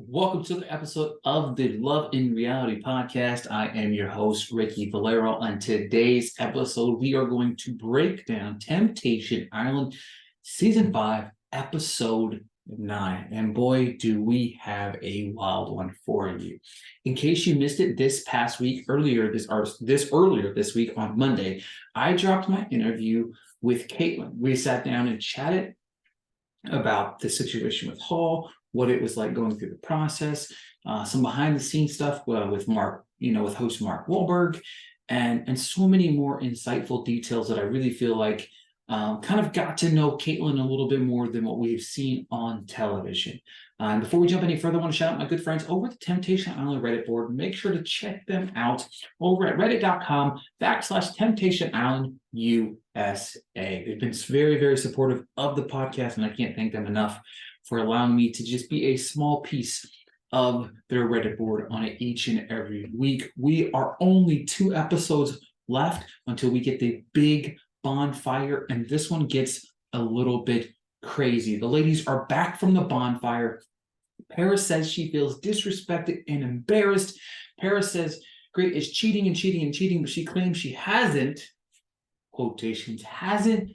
Welcome to the episode of the Love in Reality podcast. I am your host, Ricky Valero. On today's episode, we are going to break down Temptation Island Season 5, Episode 9. And boy, do we have a wild one for you. In case you missed it this week on Monday, I dropped my interview with Caitlin. We sat down and chatted about the situation with Hall, what it was like going through the process, some behind the scenes stuff with Mark, with host Mark Wahlberg, and so many more insightful details that I really feel like kind of got to know Caitlin a little bit more than what we've seen on television. And before we jump any further, I want to shout out my good friends over at the Temptation Island Reddit board. Make sure to check them out over at reddit.com/Temptation Island USA. They've been very, very supportive of the podcast, and I can't thank them enough for allowing me to just be a small piece of their Reddit board on it each and every week. We are only 2 episodes left until we get the big bonfire, and this one gets a little bit crazy. The ladies are back from the bonfire. Paris says she feels disrespected and embarrassed. Paris says Great is cheating and cheating and cheating, but she claims she hasn't, quotations, hasn't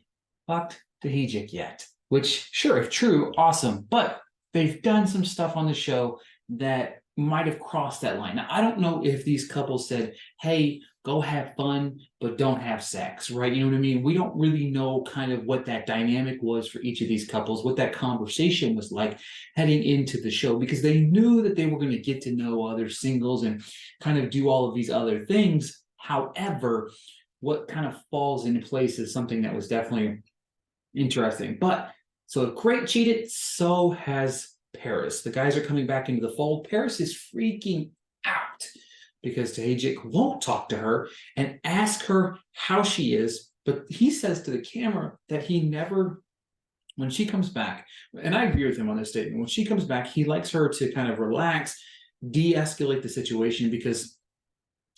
fucked Tahijik yet. Which, sure, if true, awesome. But they've done some stuff on the show that might have crossed that line. Now, I don't know if these couples said, hey, go have fun, but don't have sex, right? You know what I mean? We don't really know kind of what that dynamic was for each of these couples, what that conversation was like heading into the show, because they knew that they were going to get to know other singles and kind of do all of these other things. However, what kind of falls into place is something that was definitely interesting. But so Great cheated, so has Paris. The guys are coming back into the fold. Paris is freaking out because Tahijik won't talk to her and ask her how she is. But he says to the camera that he never, when she comes back, and I agree with him on this statement, when she comes back, he likes her to kind of relax, de-escalate the situation, because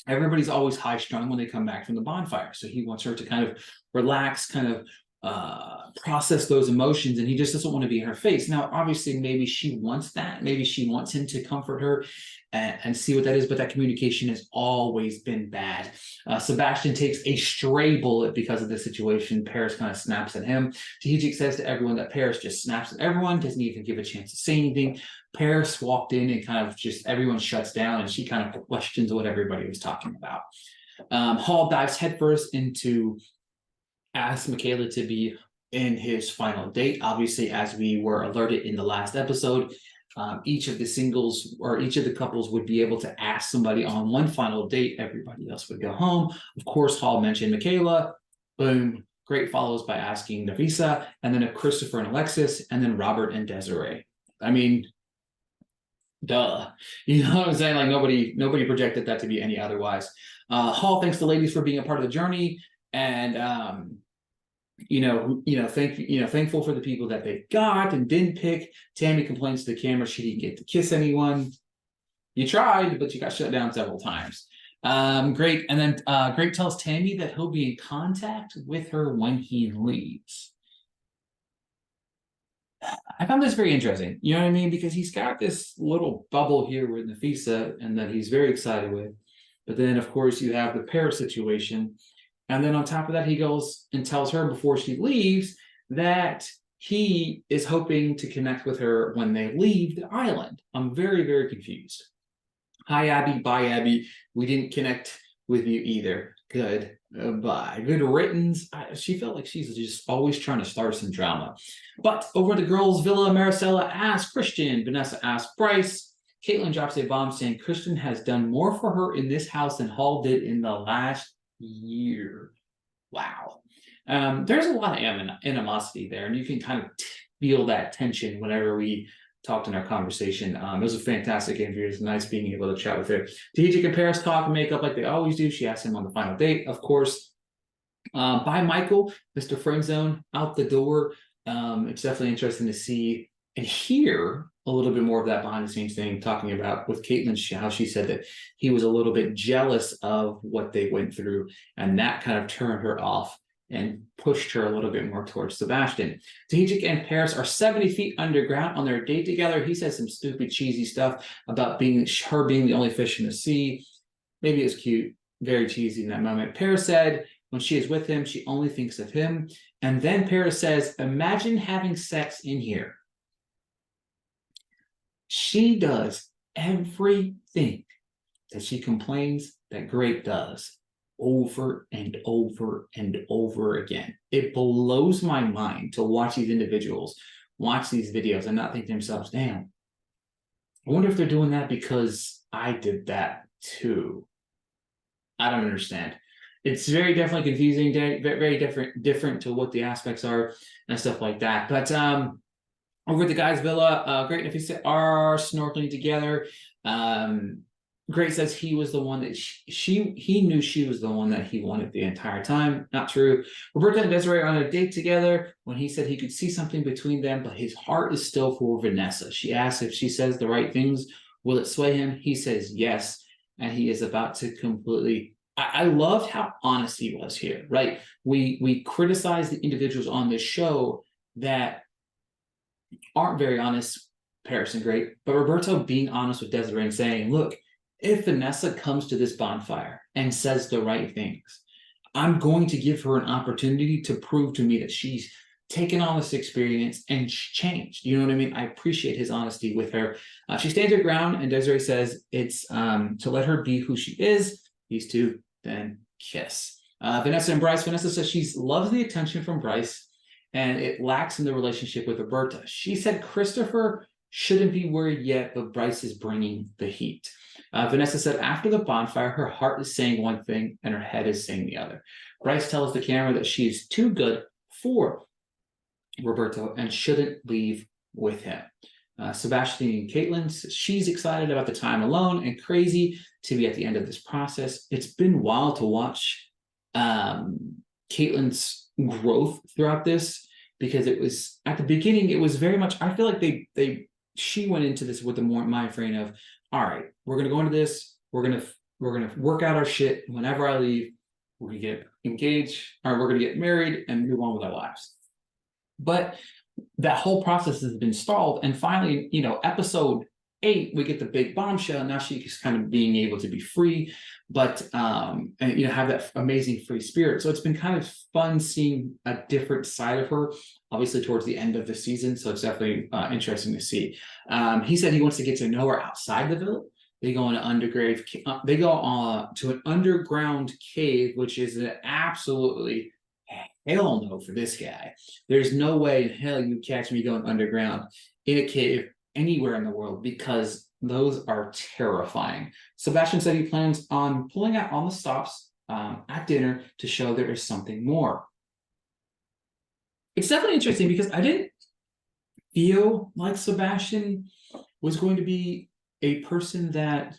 everybody's always high-strung when they come back from the bonfire. So he wants her to kind of relax, kind of process those emotions, and he just doesn't want to be in her face. Now, obviously, maybe she wants that. Maybe she wants him to comfort her and see what that is, but that communication has always been bad. Sebastian takes a stray bullet because of the situation. Paris kind of snaps at him. Tahijik says to everyone that Paris just snaps at everyone, doesn't even give a chance to say anything. Paris walked in and kind of just everyone shuts down, and she kind of questions what everybody was talking about. Hall dives headfirst into asked Michaela to be in his final date. Obviously, as we were alerted in the last episode, each of the singles or each of the couples would be able to ask somebody on one final date. Everybody else would go home. Of course, Hall mentioned Michaela. Boom. Great follows by asking Nafisa, and then Christopher and Alexis, and then Robert and Desiree. I mean, duh. You know what I'm saying? Like nobody projected that to be any otherwise. Hall thanks the ladies for being a part of the journey, and thankful for the people that they got and didn't pick. Tammy complains to the camera she didn't get to kiss anyone. You tried, but you got shut down several times. Great. And then Great tells Tammy that he'll be in contact with her when he leaves. I found this very interesting. You know what I mean? Because he's got this little bubble here with Nafisa and that he's very excited with. But then, of course, you have the Paris situation. And then on top of that, he goes and tells her before she leaves that he is hoping to connect with her when they leave the island. I'm very, very confused. Hi, Abby. Bye, Abby. We didn't connect with you either. Good. Bye. Good riddance. She felt like she's just always trying to start some drama. But over at the girls' villa, Maricela asks Christian. Vanessa asks Bryce. Caitlin drops a bomb saying Christian has done more for her in this house than Hall did in the last year. Wow. There's a lot of animosity there, and you can kind of feel that tension whenever we talked in our conversation. It was a fantastic interview. It was nice being able to chat with her. Tahijik and Paris talk and make up like they always do. She asked him on the final date, of course. Bye, Michael, Mr. Friendzone, out the door. It's definitely interesting to see and hear a little bit more of that behind the scenes thing, talking about with Caitlin, how she said that he was a little bit jealous of what they went through, and that kind of turned her off and pushed her a little bit more towards Sebastian. Tahijik and Paris are 70 feet underground on their date together. He says some stupid, cheesy stuff about her being the only fish in the sea. Maybe it's cute, very cheesy in that moment. Paris said when she is with him, she only thinks of him. And then Paris says, imagine having sex in here. She does everything that she complains that Grape does over and over and over again. It blows my mind to watch these individuals watch these videos and not think to themselves, damn, I wonder if they're doing that because I did that too. I don't understand. It's very definitely confusing, very different to what the aspects are and stuff like that. But over at the guys' villa, Great and Nafisa are snorkeling together. Great says he was the one that he knew she was the one that he wanted the entire time. Not true. Roberta and Desiree are on a date together when he said he could see something between them, but his heart is still for Vanessa. She asks if she says the right things, will it sway him? He says yes, and he is about to completely. I loved how honest he was here, right? We criticize the individuals on this show that aren't very honest, Paris and Great, but Roberto being honest with Desiree and saying, look, if Vanessa comes to this bonfire and says the right things, I'm going to give her an opportunity to prove to me that she's taken on this experience and changed. You know what I mean? I appreciate his honesty with her. She stands her ground, and Desiree says it's to let her be who she is. These two then kiss. Vanessa and Bryce. Vanessa says she loves the attention from Bryce, and it lacks in the relationship with Roberta. She said Christopher shouldn't be worried yet, but Bryce is bringing the heat. Vanessa said after the bonfire, her heart is saying one thing and her head is saying the other. Bryce tells the camera that she is too good for Roberto and shouldn't leave with him. Sebastian and Caitlin, she's excited about the time alone and crazy to be at the end of this process. It's been wild to watch Caitlin's growth throughout this, because it was at the beginning, it was very much, I feel like she went into this with the more mind frame of, all right, we're gonna go into this, we're gonna work out our shit. Whenever I leave, we're gonna get engaged, or we're gonna get married and move on with our lives. But that whole process has been stalled, and finally, episode 8, we get the big bombshell. Now she's kind of being able to be free, but and have that amazing free spirit. So it's been kind of fun seeing a different side of her, obviously towards the end of the season. So it's definitely interesting to see. He said he wants to get to know her outside the villa. They go to they go to an underground cave, which is an absolutely hell no for this guy. There's no way in hell you catch me going underground in a cave anywhere in the world, because those are terrifying. Sebastian said he plans on pulling out all the stops at dinner to show there is something more. It's definitely interesting because I didn't feel like Sebastian was going to be a person that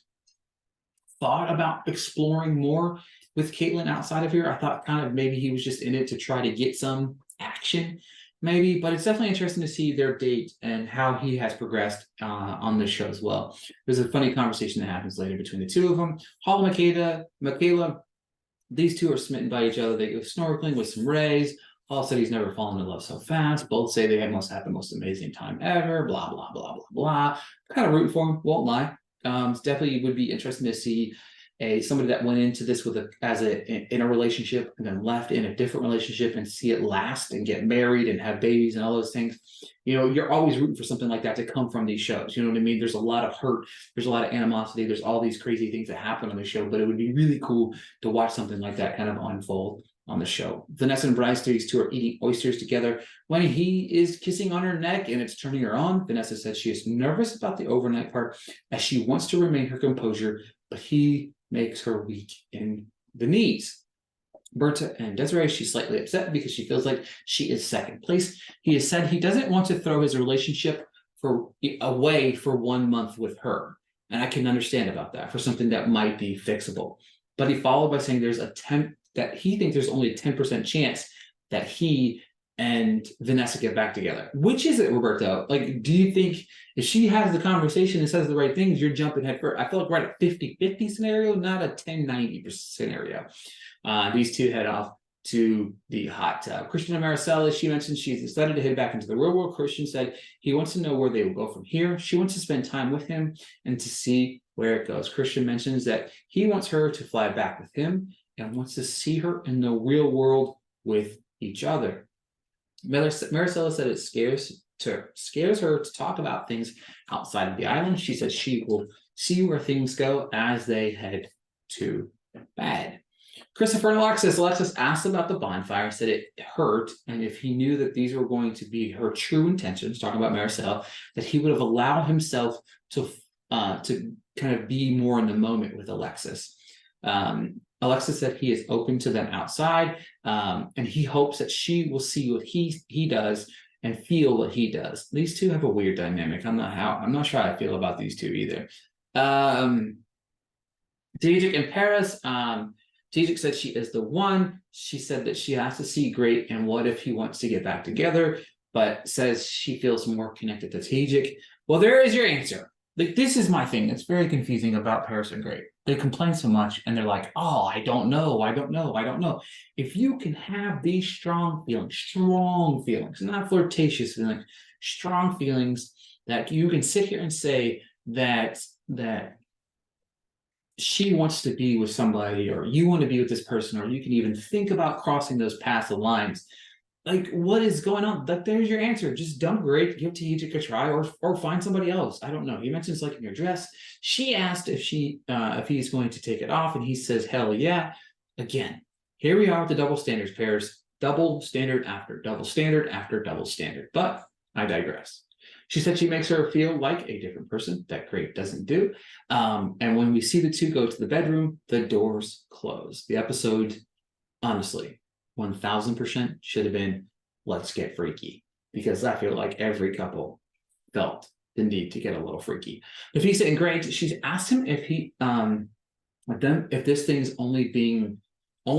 thought about exploring more with Caitlin outside of here. I thought kind of maybe he was just in it to try to get some action, maybe, but it's definitely interesting to see their date and how he has progressed on this show as well. There's a funny conversation that happens later between the two of them. Hall and Michaela, these two are smitten by each other. They go snorkeling with some rays. Hall said he's never fallen in love so fast. Both say they must have the most amazing time ever, blah, blah, blah, blah, blah. Kind of rooting for him, won't lie. Definitely would be interesting to see somebody that went into this in a relationship and then left in a different relationship and see it last and get married and have babies and all those things. You're always rooting for something like that to come from these shows. You know what I mean? There's a lot of hurt. There's a lot of animosity. There's all these crazy things that happen on the show, but it would be really cool to watch something like that kind of unfold on the show. Vanessa and Brian, these two are eating oysters together when he is kissing on her neck and it's turning her on. Vanessa says she is nervous about the overnight part as she wants to remain her composure, but he makes her weak in the knees. Berta and Desiree, she's slightly upset because she feels like she is second place. He has said he doesn't want to throw his relationship away for 1 month with her. And I can understand about that for something that might be fixable. But he followed by saying that he thinks there's only a 10% chance that he and Vanessa get back together. Which is it, Roberto? Like, do you think if she has the conversation and says the right things, you're jumping head first? I feel like we're at a 50-50 scenario, not a 10-90 scenario. These two head off to the hot tub. Christian and Maricela, she mentioned she's excited to head back into the real world. Christian said he wants to know where they will go from here. She wants to spend time with him and to see where it goes. Christian mentions that he wants her to fly back with him and wants to see her in the real world with each other. Maricela said it scares her to talk about things outside of the island. She said she will see where things go as they head to bed. Christopher and Alexis asked about the bonfire, said it hurt, and if he knew that these were going to be her true intentions, talking about Maricela, that he would have allowed himself to kind of be more in the moment with Alexis. Alexis said he is open to them outside, and he hopes that she will see what he does and feel what he does. These two have a weird dynamic. I'm not sure how I feel about these two either. Deidre and Paris. Deidre said she is the one. She said that she has to see Great and what if he wants to get back together, but says she feels more connected to Deidre. Well, there is your answer. Like, this is my thing that's very confusing about Paris and Great. They complain so much and they're like, oh, I don't know. If you can have these strong feelings, not flirtatious feelings, strong feelings that you can sit here and say that she wants to be with somebody, or you want to be with this person, or you can even think about crossing those paths of lines. Like, what is going on? Like, there's your answer. Just dump Great, give Tahiji a try, or find somebody else. I don't know. He mentions liking your dress. She asked if he's going to take it off, and he says, hell yeah. Again, here we are with the double standards pairs. Double standard after double standard after double standard. But I digress. She said she makes her feel like a different person that Great doesn't do. And when we see the two go to the bedroom, the doors close. The episode, honestly, 1000% should have been let's get freaky, because I feel like every couple felt the need to get a little freaky. Nafisa and Great, she's asked him if if this thing's only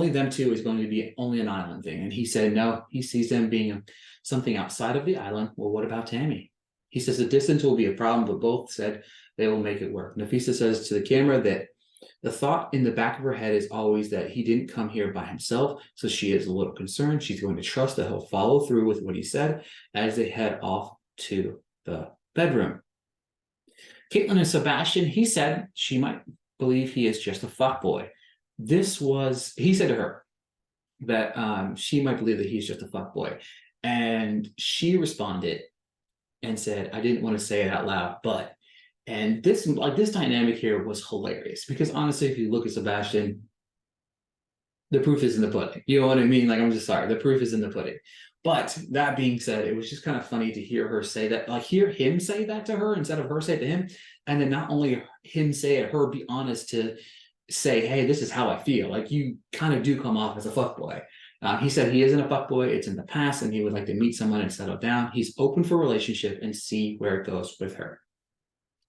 them two is going to be only an island thing, and he said no, he sees them being something outside of the island. Well, what about Tammy? He says the distance will be a problem, but both said they will make it work. Nafisa says to the camera that the thought in the back of her head is always that he didn't come here by himself, so she is a little concerned. She's going to trust that he'll follow through with what he said as they head off to the bedroom. Caitlin and Sebastian, he said she might believe he is just a fuckboy. He said to her that she might believe that he's just a fuckboy. And she responded and said, I didn't want to say it out loud, but, and this dynamic here was hilarious, because honestly, if you look at Sebastian, the proof is in the pudding. You know what I mean? Like, I'm just sorry, the proof is in the pudding. But that being said, it was just kind of funny to hear her say that, like, hear him say that to her instead of her say it to him. And then not only him say it, her be honest to say, hey, this is how I feel. Like, you kind of do come off as a fuckboy. He said he isn't a fuckboy, it's in the past, and he would like to meet someone and settle down. He's open for a relationship and see where it goes with her.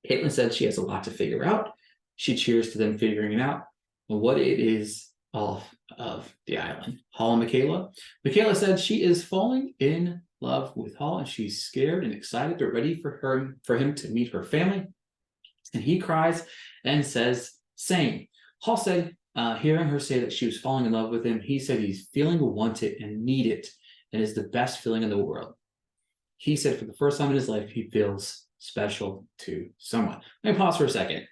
Caitlin said she has a lot to figure out. She cheers to them figuring it out and what it is off of the island. Hall and Michaela. Michaela said she is falling in love with Hall, and she's scared and excited but ready for him to meet her family. And he cries and says, same. Hall said, hearing her say that she was falling in love with him, he said he's feeling wanted and needed, and is the best feeling in the world. He said for the first time in his life, he feels special to someone. Let me pause for a second.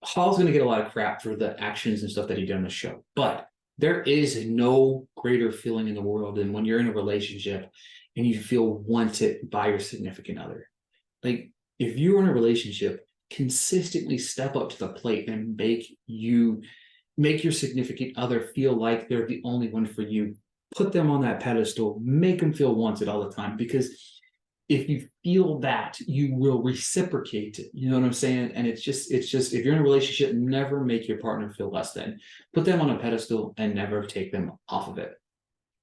Hall's going to get a lot of crap for the actions and stuff that he did on the show, but there is no greater feeling in the world than when you're in a relationship and you feel wanted by your significant other. Like, if you're in a relationship, consistently step up to the plate and make your significant other feel like they're the only one for you. Put them on that pedestal, make them feel wanted all the time, because if you feel that, you will reciprocate it. You know what I'm saying? And it's just, if you're in a relationship, never make your partner feel less than. Put them on a pedestal and never take them off of it.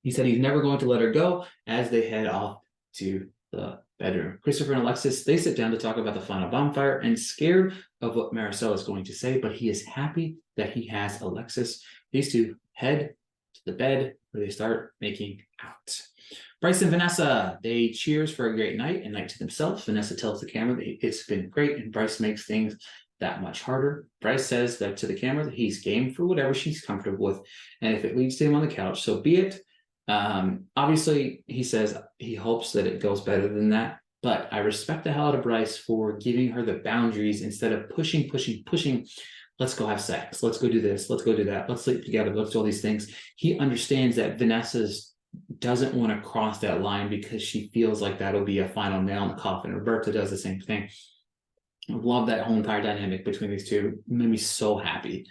He said he's never going to let her go as they head off to the bedroom. Christopher and Alexis, they sit down to talk about the final bonfire and scared of what Maricela is going to say, but he is happy that he has Alexis. These two head to the bed where they start making out. Bryce and Vanessa, they cheers for a great night and night to themselves. Vanessa tells the camera that it's been great, and Bryce makes things that much harder. Bryce says that to the camera that he's game for whatever she's comfortable with, and if it leads to him on the couch, so be it. Obviously, he says he hopes that it goes better than that, but I respect the hell out of Bryce for giving her the boundaries instead of pushing. Let's go have sex. Let's go do this. Let's go do that. Let's sleep together. Let's do all these things. He understands that Vanessa's doesn't want to cross that line because she feels like that'll be a final nail in the coffin. Roberta does the same thing. I love that whole entire dynamic between these two. It made me so happy.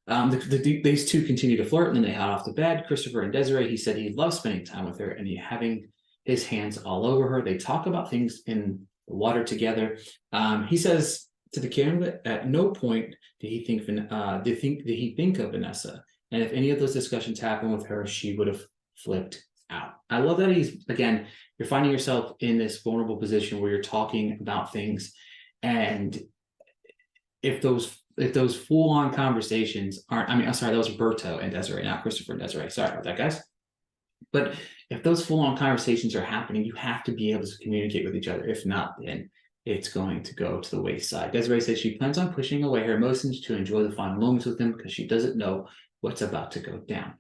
These two continue to flirt, and then they head off to bed. Christopher and Desiree, he said he loves spending time with her and he having his hands all over her. They talk about things in the water together. He says to the camera that at no point did he think of Vanessa, and if any of those discussions happened with her, she would have flipped out. I love that you're finding yourself in this vulnerable position where you're talking about things, and if those full-on conversations aren't, I'm sorry, that was Berto and Desiree, not Christopher and Desiree. Sorry about that, guys. But if those full-on conversations are happening, you have to be able to communicate with each other. If not, then it's going to go to the wayside. Desiree says she plans on pushing away her emotions to enjoy the final moments with him because she doesn't know what's about to go down.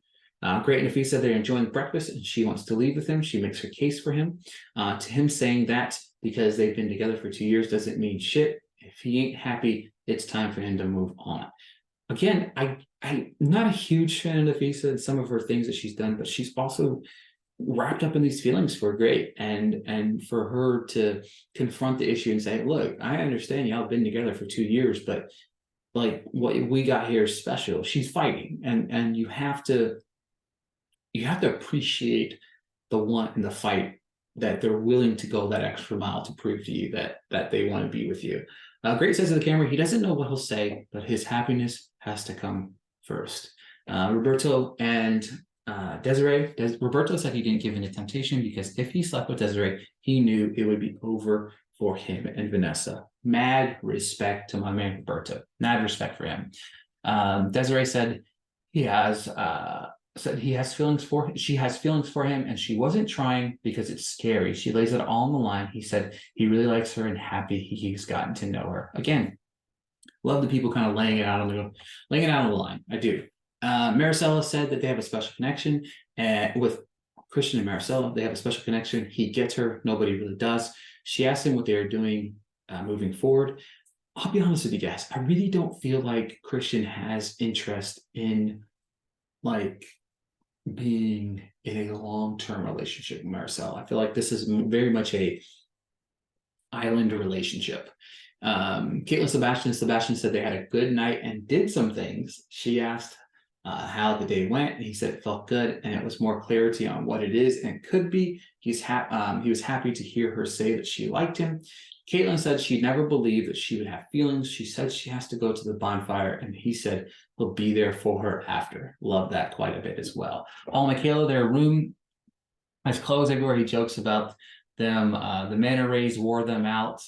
Great and Nafisa, they're enjoying breakfast and she wants to leave with him. She makes her case for him. To him saying that because they've been together for 2 years doesn't mean shit. If he ain't happy, it's time for him to move on. Again, I'm not a huge fan of Nafisa and some of her things that she's done, but she's also wrapped up in these feelings for great. And for her to confront the issue and say, look, I understand y'all have been together for 2 years, but like what we got here is special. She's fighting, and you have to appreciate the want and the fight that they're willing to go that extra mile to prove to you that they want to be with you. Great says to the camera, he doesn't know what he'll say, but his happiness has to come first. Roberto and Desiree. Roberto said he didn't give in to temptation because if he slept with Desiree, he knew it would be over for him and Vanessa. Mad respect to my man Roberto. Mad respect for him. Desiree said she has feelings for him, and she wasn't trying because it's scary. She lays it all on the line. He said he really likes her and happy he's gotten to know her. Again, love the people kind of laying it out on the line. I do. Maricela said that they have a special connection with Christian and Maricela. They have a special connection. He gets her. Nobody really does. She asked him what they are doing moving forward. I'll be honest with you guys. I really don't feel like Christian has interest in like being in a long-term relationship with Maricela. I feel like this is very much a island relationship. Caitlin, Sebastian said they had a good night and did some things. She asked how the day went, and he said it felt good and it was more clarity on what it is and it could be. He was happy to hear her say that she liked him. Caitlin said she never believed that she would have feelings. She said she has to go to the bonfire, and he said he'll be there for her after. Love that quite a bit as well. Paul and Michaela, their room has clothes everywhere. He jokes about them. The manta rays wore them out.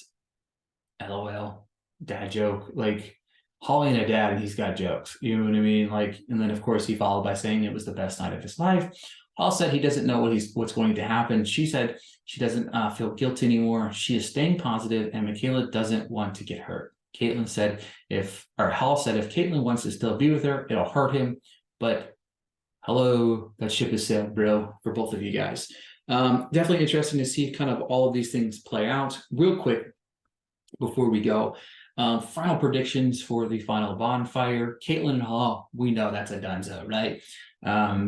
LOL. Dad joke. Like, Holly and a dad, and he's got jokes. You know what I mean? Like, and then of course he followed by saying it was the best night of his life. Paul said he doesn't know what's going to happen. She said she doesn't feel guilty anymore. She is staying positive, and Michaela doesn't want to get hurt. Hall said if Caitlin wants to still be with her, it'll hurt him. But hello, that ship has sailed, bro, for both of you guys. Definitely interesting to see kind of all of these things play out. Real quick before we go, final predictions for the final bonfire. Caitlin and Hall, we know that's a donezo, right?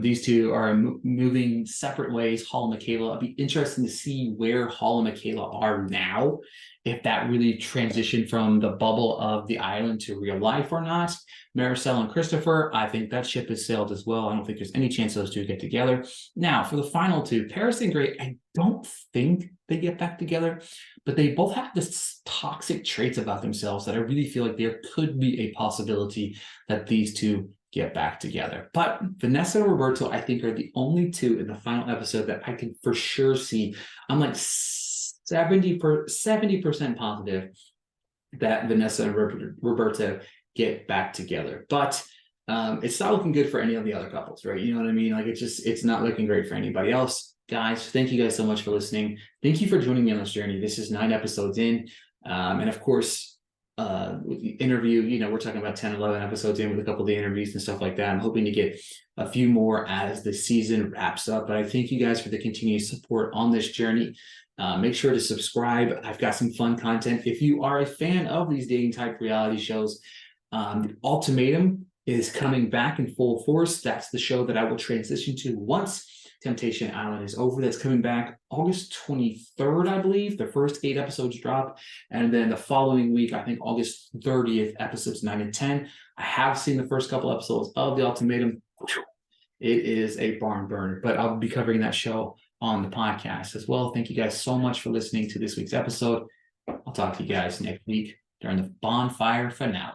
These two are moving separate ways. Hall and Michaela. It'll be interesting to see where Hall and Michaela are now, if that really transitioned from the bubble of the island to real life or not. Maricel and Christopher, I think that ship has sailed as well. I don't think there's any chance those two get together. Now, for the final two, Paris and Gray, I don't think they get back together, but they both have this toxic traits about themselves that I really feel like there could be a possibility that these two get back together. But Vanessa and Roberto, I think, are the only two in the final episode that I can for sure see. I'm like 70% positive that Vanessa and Roberto get back together. But it's not looking good for any of the other couples, right? You know what I mean? Like, it's not looking great for anybody else. Guys, thank you guys so much for listening. Thank you for joining me on this journey. This is 9 episodes in. And of course, with the interview. We're talking about 10, 11 episodes in with a couple of the interviews and stuff like that. I'm hoping to get a few more as the season wraps up. But I thank you guys for the continued support on this journey. Make sure to subscribe. I've got some fun content. If you are a fan of these dating type reality shows, The Ultimatum is coming back in full force. That's the show that I will transition to once Temptation Island is over. That's coming back August 23rd, I believe. The first 8 episodes drop. And then the following week, I think August 30th, episodes 9 and 10. I have seen the first couple episodes of The Ultimatum. It is a barn burner, but I'll be covering that show on the podcast as well. Thank you guys so much for listening to this week's episode. I'll talk to you guys next week during the bonfire finale.